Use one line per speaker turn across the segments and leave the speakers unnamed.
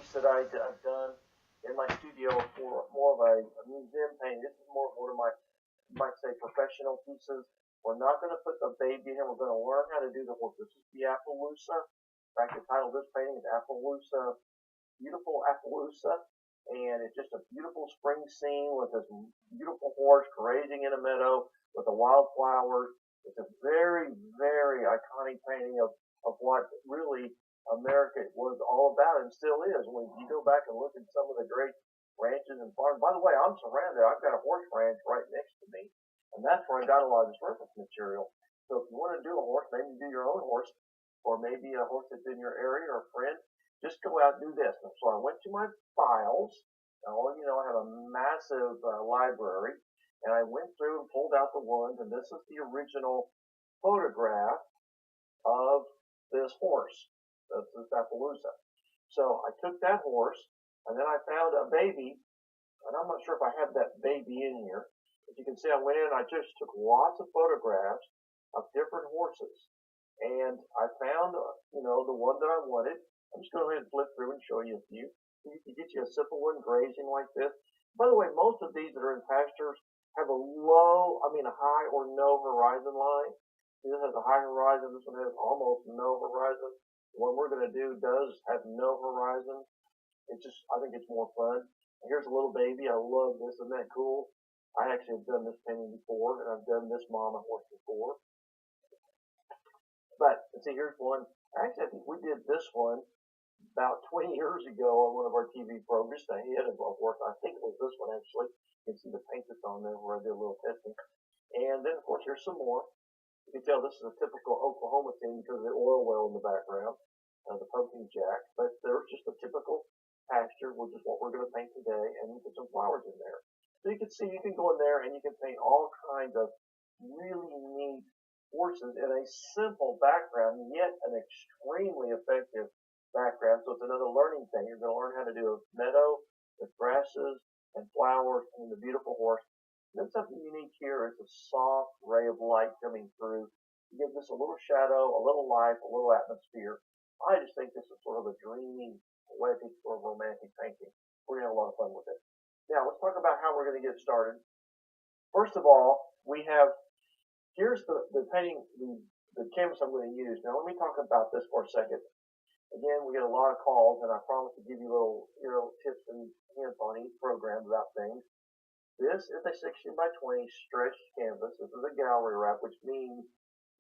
piece that I've done in my studio for more of a museum painting. This is more of one of my, you might say, professional pieces. We're not going to put the baby in here. We're going to learn how to do the horse. This is the Appaloosa. In fact, the title of this painting is Appaloosa, Beautiful Appaloosa. And it's just a beautiful spring scene with this beautiful horse grazing in a meadow with the wildflowers. It's a very, very iconic painting of what really America was all about and still is. When you go back and look at some of the great ranches and farms. By the way, I'm surrounded. I've got a horse ranch right next to me, and that's where I got a lot of this reference material. So if you want to do a horse, maybe do your own horse, or maybe a horse that's in your area or a friend, just go out and do this. And so I went to my files. Now, all of you know I have a massive library, and I went through and pulled out the ones, and this is the original photograph of this horse. This is Appaloosa. So I took that horse, and then I found a baby, and I'm not sure if I have that baby in here. As you can see, I went in and I just took lots of photographs of different horses, and I found, the one that I wanted. I'm just going to go ahead and flip through and show you a few. You can get you a simple one grazing like this. By the way, most of these that are in pastures have a high or no horizon line. This has a high horizon. This one has almost no horizon. The one we're going to do does have no horizon. I think it's more fun. Here's a little baby. I love this. Isn't that cool? I actually have done this painting before, and I've done this mama horse before. But, see, here's one. Actually, I think we did this one about 20 years ago on one of our TV programs, just ahead of our work. I think it was this one, actually. You can see the paint that's on there where I did a little testing. And then, of course, here's some more. You can tell this is a typical Oklahoma scene because of the oil well in the background, the pumpkin jack. But there's just a typical pasture, which is what we're going to paint today, and you put some flowers in there. So you can see, you can go in there and you can paint all kinds of really neat horses in a simple background, yet an extremely effective background. So it's another learning thing. You're going to learn how to do a meadow with grasses and flowers and the beautiful horse. And then something unique here is a soft ray of light coming through to give this a little shadow, a little life, a little atmosphere. I just think this is sort of a dreamy, poetic, or romantic painting. We're going to have a lot of fun with it. Now, let's talk about how we're going to get started. First of all, here's the painting, the canvas I'm going to use. Now, let me talk about this for a second. Again, we get a lot of calls, and I promise to give you little tips and hints on each program about things. This is a 16 by 20 stretched canvas. This is a gallery wrap, which means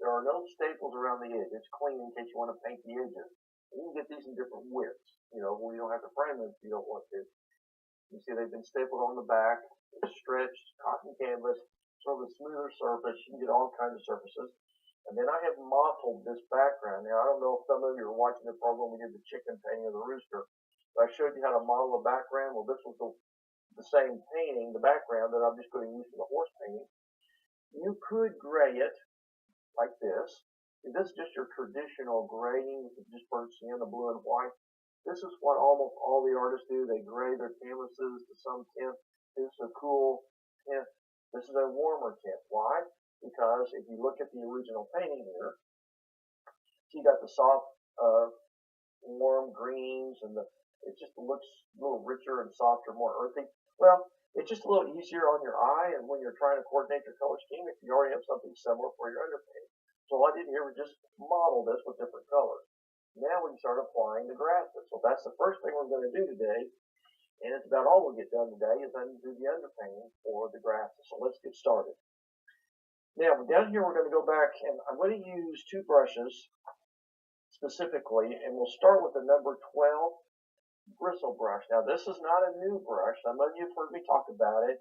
there are no staples around the edge. It's clean in case you want to paint the edges. You can get these in different widths, where you don't have to frame them if you don't want to. You see they've been stapled on the back. It's stretched cotton canvas, sort of a smoother surface. You can get all kinds of surfaces. And then I have mottled this background. Now, I don't know if some of you are watching the program. We did the chicken painting of the rooster. But I showed you how to model a background. Well, this was the same painting, the background, that I'm just going to use for the horse painting. You could gray it like this. And this is just your traditional graying. You can just burn sienna blue and white. This is what almost all the artists do. They gray their canvases to some tint. This is a cool tint. This is a warmer tint. Why? Because if you look at the original painting here, you got the soft, warm greens, and it just looks a little richer and softer, more earthy. Well, it's just a little easier on your eye, and when you're trying to coordinate your color scheme, if you already have something similar for your underpainting. So all I did here was just model this with different colors. Now we can start applying the grasses. So that's the first thing we're going to do today, and it's about all we'll get done today is I'm going to do the underpainting for the grasses. So let's get started. Now, down here, we're going to go back, and I'm going to use two brushes specifically, and we'll start with the number 12 bristle brush. Now, this is not a new brush. Some of you have heard me talk about it,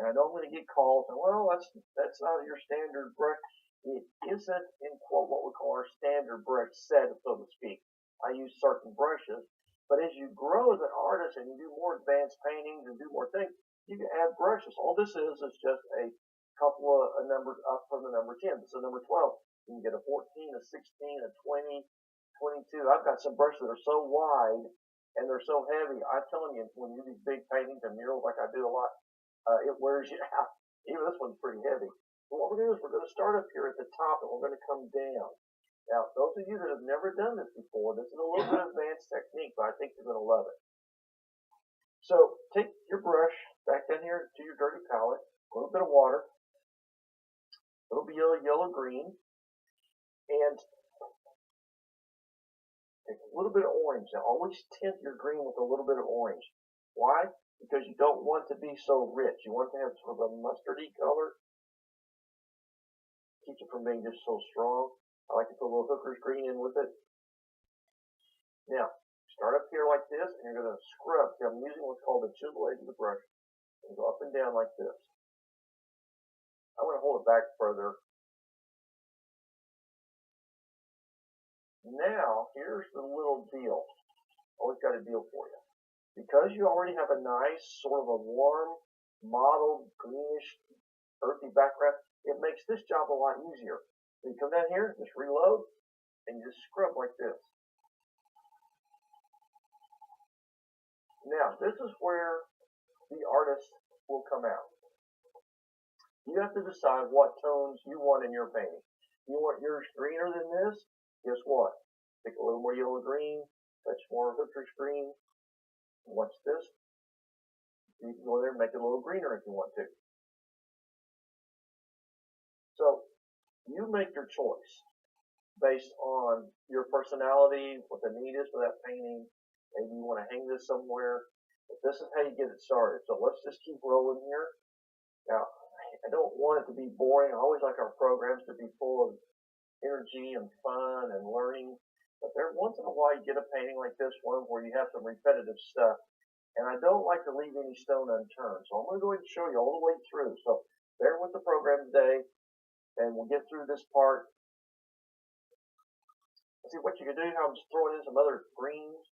and I know I'm going to get calls, and well, that's not your standard brush. It isn't, in quote, what we call our standard brush set, so to speak. I use certain brushes, but as you grow as an artist and you do more advanced paintings and do more things, you can add brushes. All this is just a couple of numbers up from the number 10. So number 12, you can get a 14, a 16, a 20, 22. I've got some brushes that are so wide and they're so heavy. I'm telling you, when you do these big paintings and murals like I do a lot, it wears you out. Even this one's pretty heavy. But what we're going to do is we're going to start up here at the top and we're going to come down. Now, those of you that have never done this before, this is a little bit of advanced technique, but I think you're going to love it. So take your brush back down here to your dirty palette, a little bit of water, a little bit of yellow green, and take a little bit of orange. Now always tint your green with a little bit of orange. Why? Because you don't want to be so rich. You want to have sort of a mustardy color. Keeps it from being just so strong. I like to put a little hooker's green in with it. Now, start up here like this, and you're going to scrub. See, I'm using what's called the chisel edge of the brush. And go up and down like this. I'm going to hold it back further. Now, here's the little deal. Always got a deal for you. Because you already have a nice, sort of a warm, mottled, greenish, earthy background, it makes this job a lot easier. So you come down here, just reload, and you just scrub like this. Now, this is where the artist will come out. You have to decide what tones you want in your painting. You want yours greener than this? Guess what? Take a little more yellow green, touch more hooker's green. Watch this. You can go there and make it a little greener if you want to. So you make your choice based on your personality, what the need is for that painting. Maybe you want to hang this somewhere. But this is how you get it started. So let's just keep rolling here. Now, I don't want it to be boring. I always like our programs to be full of energy and fun and learning. But there, once in a while, you get a painting like this one where you have some repetitive stuff. And I don't like to leave any stone unturned. So I'm going to go ahead and show you all the way through. So bear with the program today, and we'll get through this part. See what you can do, how I'm just throwing in some other greens.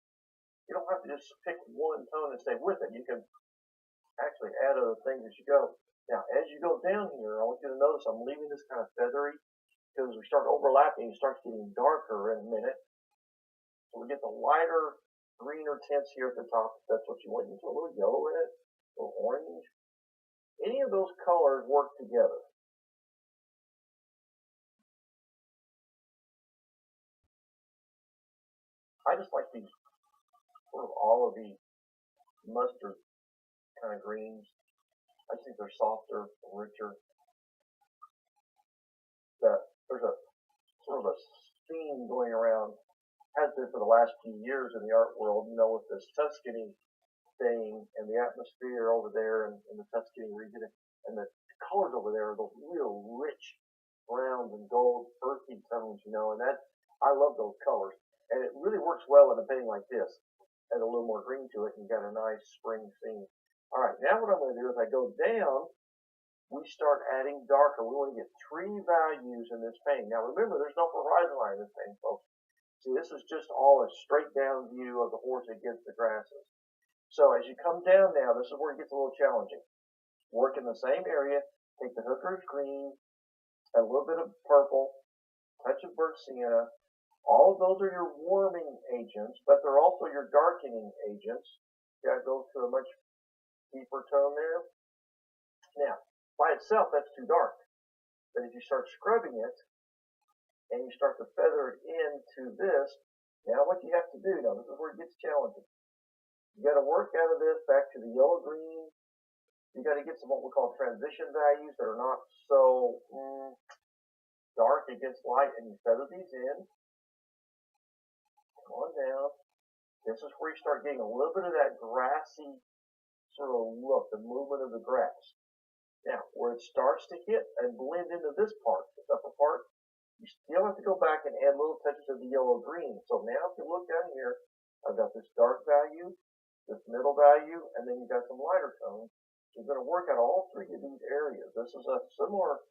You don't have to just pick one tone and stay with it. You can actually add other things as you go. Now, as you go down here, I want you to notice I'm leaving this kind of feathery, because as we start overlapping, it starts getting darker in a minute. So we get the lighter, greener tints here at the top. That's what you want. You put a little yellow in it, a little orange. Any of those colors work together. I just like these sort of olivey, mustard kind of greens. I think they're softer and richer. There's a sort of a theme going around, has been for the last few years in the art world, you know, with this Tuscany thing and the atmosphere over there in the Tuscany region, and the colors over there are those real rich browns and gold, earthy tones, you know, and I love those colors. And it really works well in a painting like this. Add a little more green to it, and you got a nice spring scene. All right, now what I'm going to do is I go down, we start adding darker. We want to get 3 values in this painting. Now remember, there's no horizon line in this painting, folks. See, this is just all a straight down view of the horse against the grasses. So as you come down now, this is where it gets a little challenging. Work in the same area, take the hooker's green, a little bit of purple, touch of burnt sienna. All of those are your warming agents, but they're also your darkening agents. That goes to a much deeper tone there. Now, by itself, that's too dark. But as you start scrubbing it, and you start to feather it into this, now what you have to do, now this is where it gets challenging. You got to work out of this back to the yellow green. You got to get some what we call transition values that are not so dark against light, and you feather these in. Come on down. This is where you start getting a little bit of that grassy sort of look, the movement of the grass. Now, where it starts to hit and blend into this part, this upper part, you still have to go back and add little touches of the yellow green. So now if you look down here, I've got this dark value, this middle value, and then you've got some lighter tones. You're going to work out all 3 of these areas. This is a similar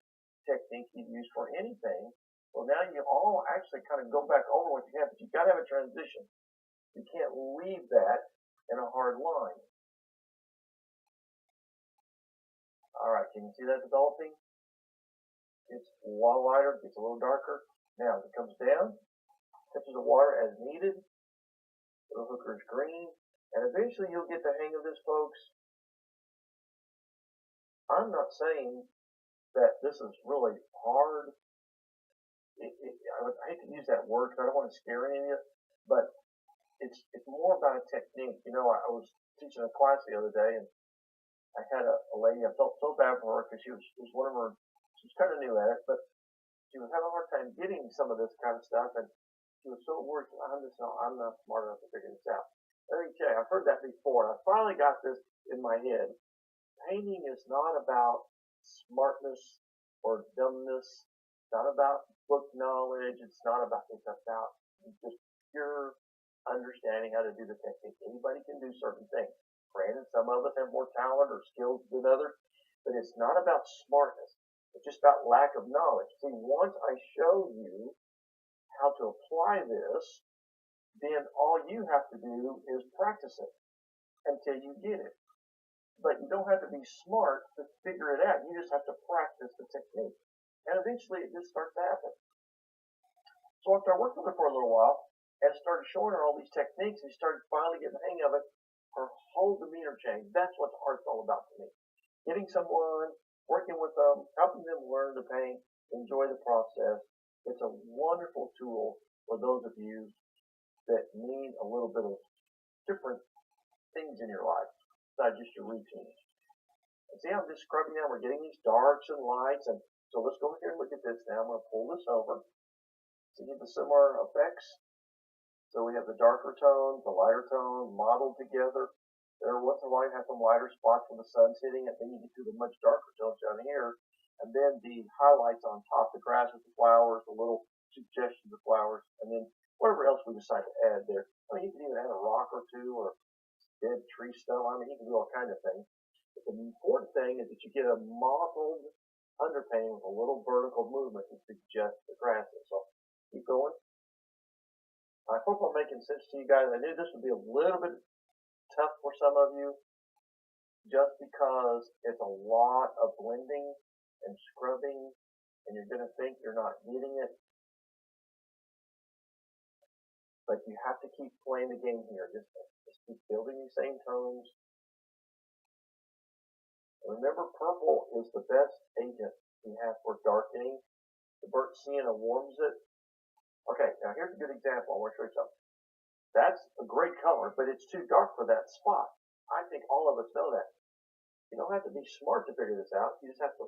technique you use for anything. Well, now you all actually kind of go back over what you have, but you've got to have a transition. You can't leave that in a hard line. All right, can you see that developing? It's a lot lighter, gets a little darker. Now, as it comes down, touches the water as needed. Little hooker's green. And eventually you'll get the hang of this, folks. I'm not saying that this is really hard. I hate to use that word because I don't want to scare any of you, but it's more about a technique. You know, I was teaching a class the other day, and I had a lady. I felt so bad for her because it was one of her. She was kind of new at it, but she was having a hard time getting some of this kind of stuff, and she was so worried. I'm not smart enough to figure this out. Let me tell you, I've heard that before, and I finally got this in my head. Painting is not about smartness or dumbness. It's not about book knowledge. It's not about. It's about just pure understanding how to do the technique. Anybody can do certain things. Granted, some of us have more talent or skills than others, but it's not about smartness. It's just about lack of knowledge. See, once I show you how to apply this, then all you have to do is practice it until you get it. But you don't have to be smart to figure it out. You just have to practice the technique. And eventually it just starts to happen. So after I worked with her for a little while and started showing her all these techniques and started finally getting the hang of it, her whole demeanor changed. That's what the art's all about to me. Getting someone, working with them, helping them learn to paint, enjoy the process. It's a wonderful tool for those of you that need a little bit of different things in your life besides just your routine. And see, I'm just scrubbing now. We're getting these darks and lights. And so let's go here and look at this now. I'm going to pull this over to get the similar effects. So we have the darker tone, the lighter tone modeled together. There, once in a while, you have some lighter spots when the sun's hitting it. Then you get to the much darker tones down here. And then the highlights on top, the grass with the flowers, the little suggestions of flowers, and then whatever else we decide to add there. I mean, you can even add a rock or two or dead tree stump. I mean, you can do all kinds of things. But the important thing is that you get a mottled underpainting with a little vertical movement to suggest the grasses. So keep going. I hope I'm making sense to you guys. I knew this would be a little bit tough for some of you just because it's a lot of blending and scrubbing, and you're going to think you're not getting it. But you have to keep playing the game here. Just keep building these same tones. Remember, purple is the best agent we have for darkening. The burnt sienna warms it. Okay, now here's a good example. I want to show you something. That's a great color, but it's too dark for that spot. I think all of us know that. You don't have to be smart to figure this out. You just have to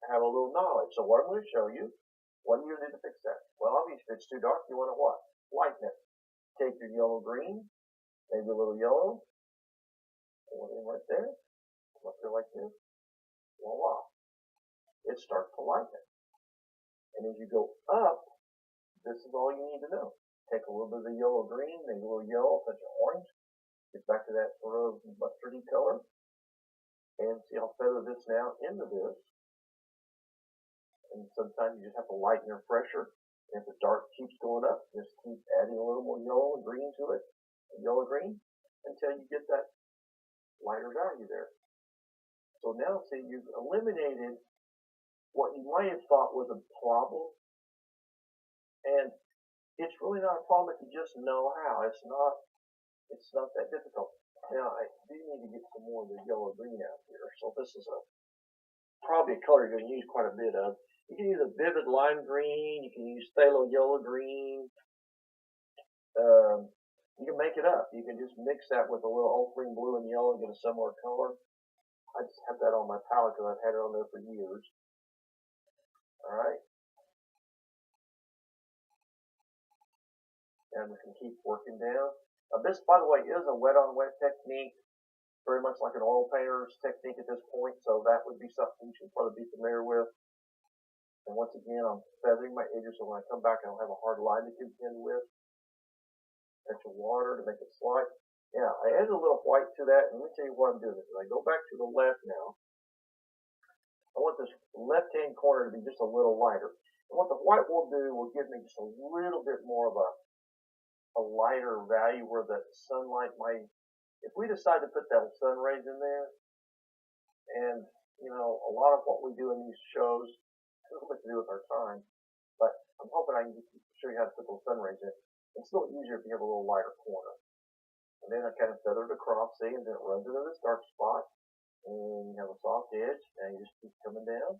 have a little knowledge. So what I'm going to show you, what are you going to do to fix that? Well, obviously, if it's too dark, you want to what? Lighten it. Take your yellow green, maybe a little yellow, and one in right there. Come up here like this. Voila. It starts to lighten it. And as you go up, this is all you need to know. Take a little bit of the yellow green, maybe a little yellow, touch of orange. Get back to that sort of mustardy color. And see, I'll feather this now into this. And sometimes you just have to lighten your pressure. And if the dark keeps going up, just keep adding a little more yellow and green to it. Yellow green until you get that lighter value there. So now see, you've eliminated what you might have thought was a problem. And it's really not a problem if you just know how. It's not that difficult. Now I do need to get some more of the yellow green out here. So this is probably a color you're going to use quite a bit of. You can use a vivid lime green. You can use phthalo yellow green. You can make it up. You can just mix that with a little ultramarine blue and yellow and get a similar color. I just have that on my palette because I've had it on there for years. All right. And we can keep working down. This, by the way, is a wet-on-wet technique, very much like an oil painter's technique at this point, so that would be something you should probably be familiar with. And once again, I'm feathering my edges, so when I come back, I don't have a hard line to contend with. Touch of water to make it slide. Yeah, I added a little white to that, and let me tell you what I'm doing. As I go back to the left now, I want this left-hand corner to be just a little lighter. And what the white will do will give me just a little bit more of a lighter value where the sunlight might, if we decide to put that sun rays in there, and you know, a lot of what we do in these shows has nothing to do with our time, but I'm hoping I can show you how to put those sun rays in. It's a little easier if you have a little lighter corner. And then I kind of feather it across, see, and then it runs into this dark spot, and you have a soft edge, and you just keep coming down.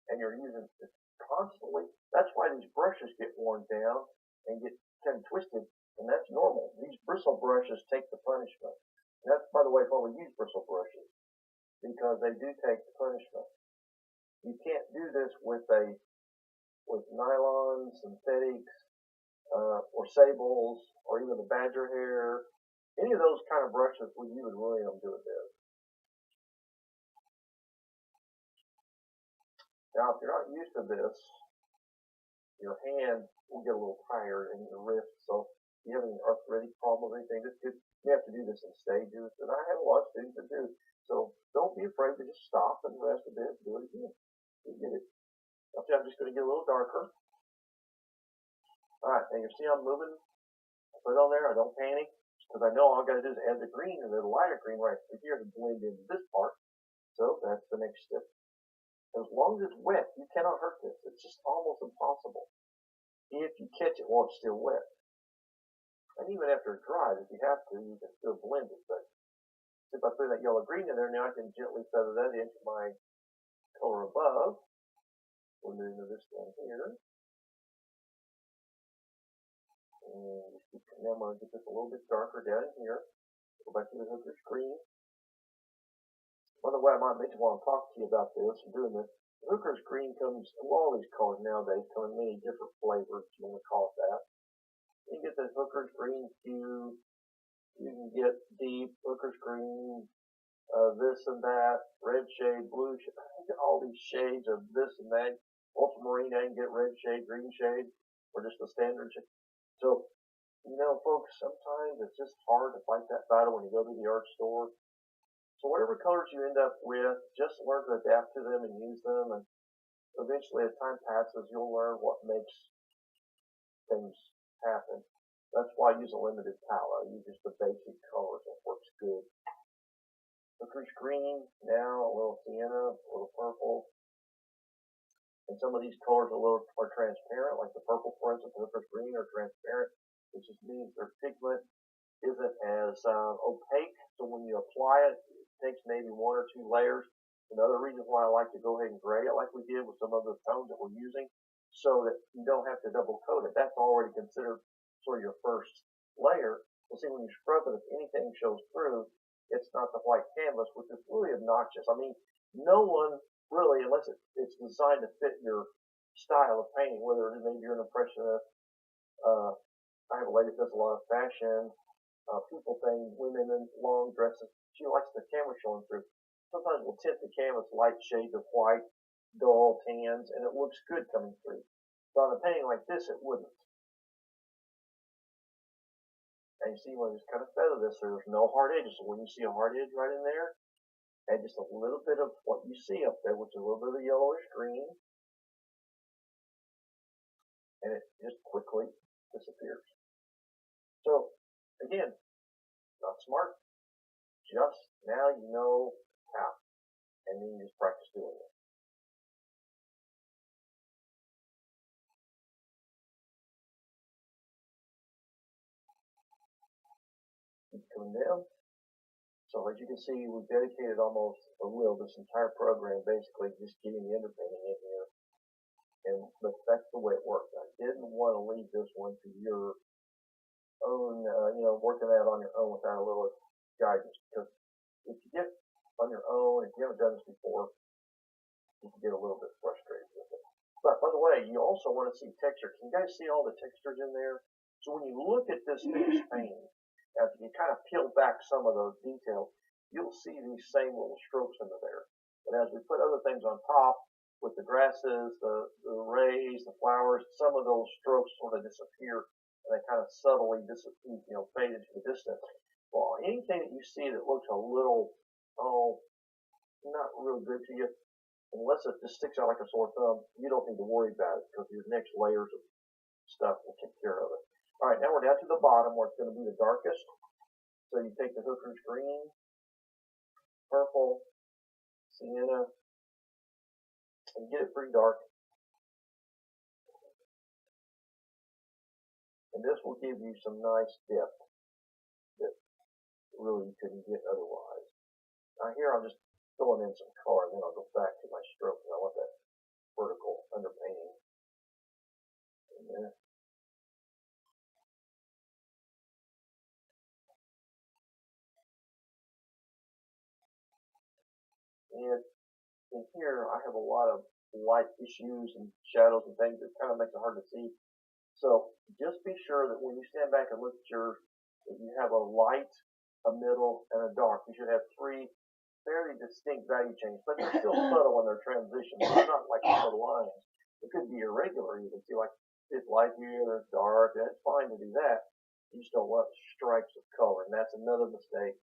And you're using it constantly. That's why these brushes get worn down and get kind of twisted, and that's normal. These bristle brushes take the punishment. And that's, by the way, why we use bristle brushes, because they do take the punishment. You can't do this with nylon, synthetics, or sables, or even the badger hair. Any of those kind of brushes where you would really do this. Now, if you're not used to this, your hand will get a little tired in your wrist. So if you have any arthritic problems or anything, you have to do this in stages. And I have a lot of students that do. So don't be afraid to just stop and rest a bit and do it again. You get it. Okay, I'm just going to get a little darker. All right, now you see I'm moving. I put it on there. I don't panic because I know all I got to do is add the green and the lighter green right here to blend into this part. So that's the next step. As long as it's wet, you cannot hurt this. It's just almost impossible. If you catch it while it's still wet. And even after it dries, if you have to, you can still blend it. But if I throw that yellow green in there, now I can gently feather that into my color above. We'll move into this down here. And now I'm going to get this a little bit darker down in here. Go back to the hooker's green. By the way, I might mention while I'm talking to you about this and doing this, the hooker's green comes, well, all these colors nowadays come in many different flavors, if you want to call it that. You can get the hooker's green hue, you can get deep hooker's green, this and that, red shade, blue shade, you get all these shades of this and that. Ultramarine, I can get red shade, green shade, or just the standard shade. So, you know, folks, sometimes it's just hard to fight that battle when you go to the art store. So whatever colors you end up with, just learn to adapt to them and use them, and eventually as time passes, you'll learn what makes things happen. That's why I use a limited palette. I use just the basic colors. That works good. Hooker's green, now a little sienna, a little purple. And some of these colors are transparent, like the purple, for instance, the hooker's green are transparent, which just means their pigment isn't as opaque. So when you apply it, takes maybe 1 or 2 layers. Another reason why I like to go ahead and gray it like we did with some of the tones that we're using, so that you don't have to double coat it. That's already considered sort of your first layer. Well, see, when you scrub it, if anything shows through, it's not the white canvas, which is really obnoxious. I mean, no one really, unless it's designed to fit your style of painting, whether maybe you're an impressionist. I have a lady that does a lot of fashion, people thing, women in long dresses. She likes the camera showing through. Sometimes we'll tint the canvas light shades of white, dull tans, and it looks good coming through. But on a painting like this, it wouldn't. And you see, when I just kind of feather this, there's no hard edges. So when you see a hard edge right in there, add just a little bit of what you see up there, which is a little bit of yellowish green, and it just quickly disappears. So, again, not smart. Just now you know how, and then you just practice doing it. Keep coming down. So as you can see, we've dedicated almost this entire program basically just getting the underpainting in here. But that's the way it works. I didn't want to leave this one to your own, working out on your own without a little guidance, because if you get on your own, if you haven't done this before, you can get a little bit frustrated with it. But by the way, you also want to see texture. Can you guys see all the textures in there? So when you look at this finished painting, after you kind of peel back some of those details, you'll see these same little strokes under there. But as we put other things on top, with the grasses, the rays, the flowers, some of those strokes sort of disappear, and they kind of subtly fade into the distance. Well, anything that you see that looks a little, not real good to you, unless it just sticks out like a sore thumb, you don't need to worry about it, because your next layers of stuff will take care of it. All right, now we're down to the bottom where it's going to be the darkest. So you take the hooker's green, purple, sienna, and get it pretty dark. And this will give you some nice depth that really you couldn't get otherwise. Now here I'm just filling in some color, and then I'll go back to my stroke, and I want that vertical underpainting in there. And in here, I have a lot of light issues and shadows and things that kind of makes it hard to see. So just be sure that when you stand back and look at yours, that you have a light, a middle, and a dark. You should have three fairly distinct value changes, but they're still subtle in their transitions. They're not like subtle lines. It could be irregular. You can see like it's light here, there's dark, and it's fine to do that. You just don't want stripes of color, and that's another mistake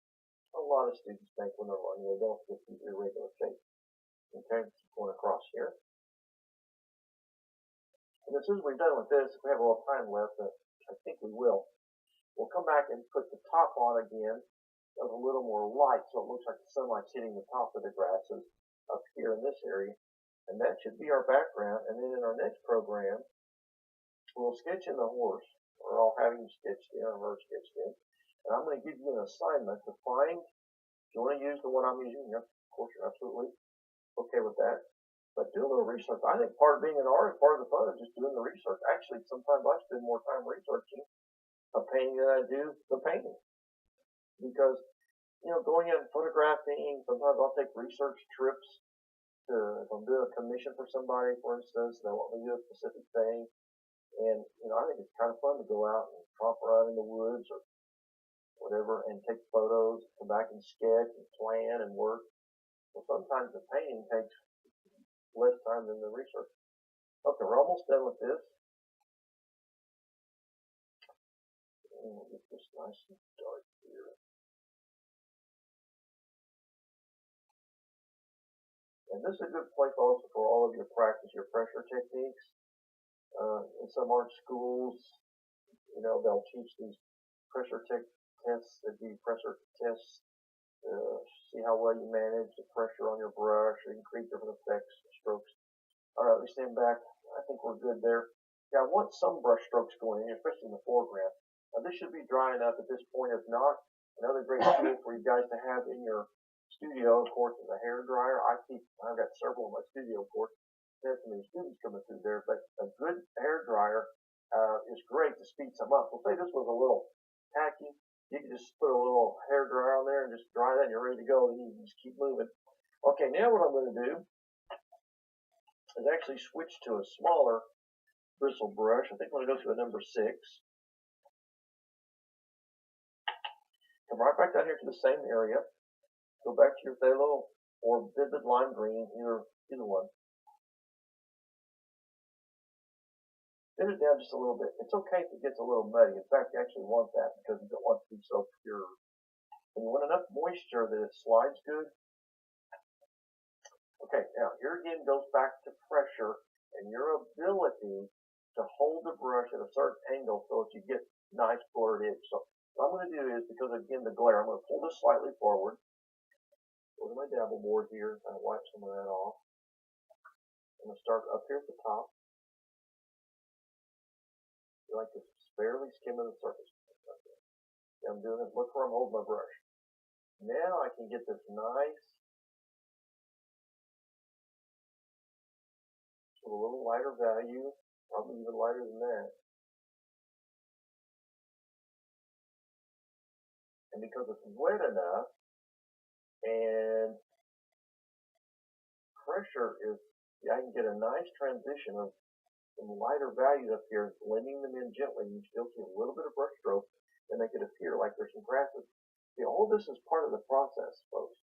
a lot of students make when they're learning. They don't get these irregular shapes. Okay, going across here. And as soon as we're done with this, if we have a little time left, I think we will, we'll come back and put the top on again with a little more light, so it looks like the sunlight's hitting the top of the grasses up here in this area. And that should be our background. And then in our next program, we'll sketch in the horse, or I'll have him sketched in, or her sketched in. And I'm going to give you an assignment to find, if you want to use the one I'm using, of course you're absolutely okay with that. But do a little research. I think part of being an artist, part of the fun is just doing the research. Actually, sometimes I spend more time researching a painting than I do the painting. Because, going in and photographing, sometimes I'll take research trips if I'm doing a commission for somebody, for instance, and they want me to do a specific thing. And, I think it's kind of fun to go out and tromp around in the woods or whatever and take photos, come back and sketch and plan and work. Well, sometimes the painting takes less time than the research. Okay, we're almost done with this. And we'll get this nice and dark here. And this is a good place also for all of your practice, your pressure techniques. In some art schools, they'll teach these pressure tests. They do pressure tests. See how well you manage the pressure on your brush. You can create different effects, strokes. All right, let me stand back. I think we're good there. Yeah, I want some brush strokes going in, especially in the foreground. Now, this should be dry enough at this point. If not, another great tool for you guys to have in your studio, of course, is a hair dryer. I've got several in my studio, of course. There's so many students coming through there, but a good hair dryer is great to speed some up. We'll say this was a little tacky. You can just put a little hair dryer on there and just dry that and you're ready to go. And you can just keep moving. Okay, now what I'm going to do is actually switch to a smaller bristle brush. I think I'm going to go to a number 6. Come right back down here to the same area. Go back to your phthalo or vivid lime green, either one. Thin it down just a little bit. It's okay if it gets a little muddy. In fact, you actually want that because you don't want it to be so pure. And you want enough moisture that it slides good. Okay, now here again goes back to pressure and your ability to hold the brush at a certain angle so that you get nice blurred edge. So what I'm going to do is, because again the glare, I'm going to pull this slightly forward. Go to my dabble board here and wipe some of that off. I'm going to start up here at the top. Like this, barely skimming the surface. I'm doing it. Look where I'm holding my brush. Now I can get this nice, with a little lighter value, probably even lighter than that. And because it's wet enough, and pressure is, I can get a nice transition of some lighter values up here, blending them in gently. You still see a little bit of brush stroke to make it appear like there's some grasses. See, all this is part of the process, folks.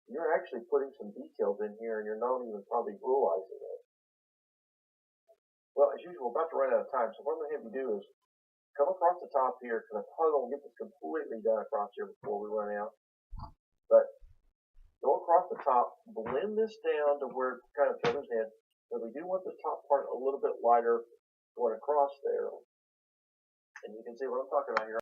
You're actually putting some details in here, and you're not even probably realizing it. Well, as usual, we're about to run out of time, so what I'm going to have you do is come across the top here, because I probably won't get this completely done across here before we run out. But go across the top, blend this down to where it kind of feathers in. But we do want the top part a little bit lighter going across there. And you can see what I'm talking about here.